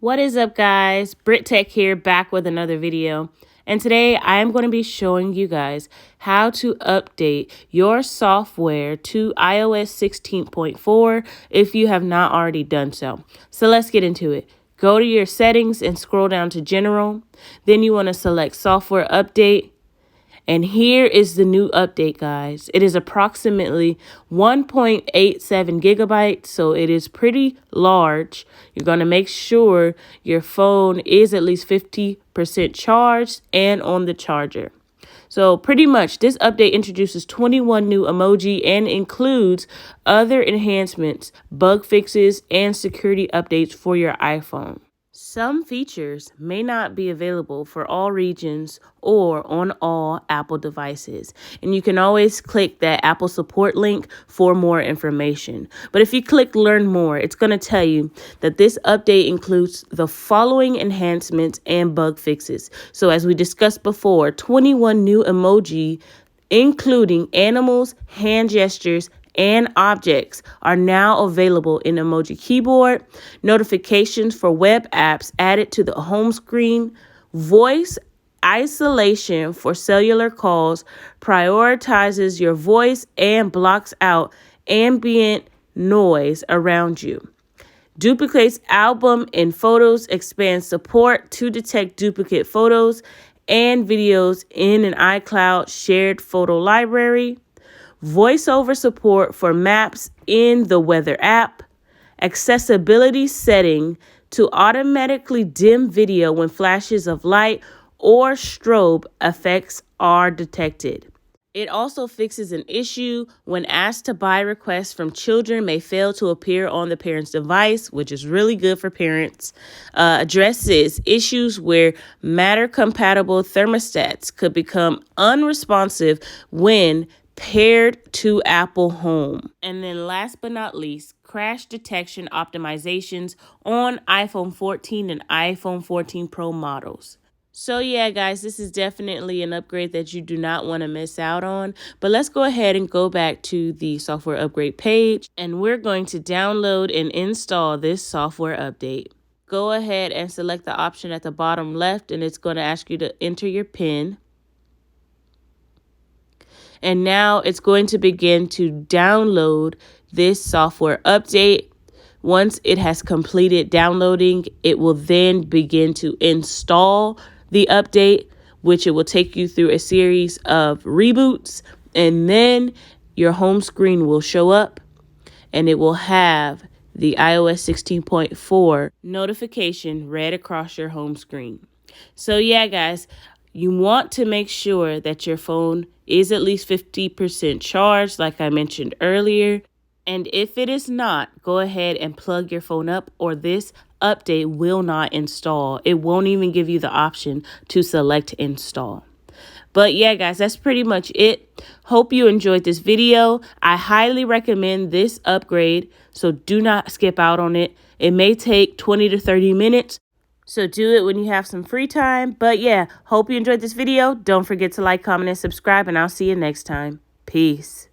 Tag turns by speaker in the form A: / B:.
A: What is up, guys? Brit Tech here, back with another video. And today I am going to be showing you guys how to update your software to iOS 16.4 if you have not already done so. So let's get into it. Go to your settings and scroll down to General. Then you want to select Software Update. And here is the new update, guys. It is approximately 1.87 gigabytes, so it is pretty large. You're going to make sure your phone is at least 50% charged and on the charger. So pretty much this update introduces 21 new emoji and includes other enhancements, bug fixes, and security updates for your iPhone. Some features may not be available for all regions or on all Apple devices, and you can always click that Apple support link for more information. But if you click Learn More, it's going to tell you that this update includes the following enhancements and bug fixes. So as we discussed before, 21 new emoji, including animals, hand gestures, and objects are now available in Emoji Keyboard, notifications for web apps added to the home screen, voice isolation for cellular calls, prioritizes your voice and blocks out ambient noise around you. Duplicates album and photos, expands support to detect duplicate photos and videos in an iCloud shared photo library. Voiceover support for maps in the weather app, accessibility setting to automatically dim video when flashes of light or strobe effects are detected. It also fixes an issue when asked to buy requests from children may fail to appear on the parent's device, which is really good for parents. Addresses issues where Matter-compatible thermostats could become unresponsive when paired to Apple Home. And then last but not least, crash detection optimizations on iPhone 14 and iPhone 14 Pro models. So yeah, guys, this is definitely an upgrade that you do not want to miss out on. But let's go ahead and go back to the software upgrade page, and we're going to download and install this software update. Go ahead and select the option at the bottom left, and it's going to ask you to enter your PIN. And now it's going to begin to download this software update. Once it has completed downloading, it will then begin to install the update, which it will take you through a series of reboots. And then your home screen will show up and it will have the iOS 16.4 notification read across your home screen. So yeah, guys, you want to make sure that your phone is at least 50% charged, like I mentioned earlier. And if it is not, go ahead and plug your phone up, or this update will not install. It won't even give you the option to select install. But yeah, guys, that's pretty much it. Hope you enjoyed this video. I highly recommend this upgrade, so do not skip out on it. It may take 20 to 30 minutes. So do it when you have some free time. But yeah, hope you enjoyed this video. Don't forget to like, comment, and subscribe, and I'll see you next time. Peace.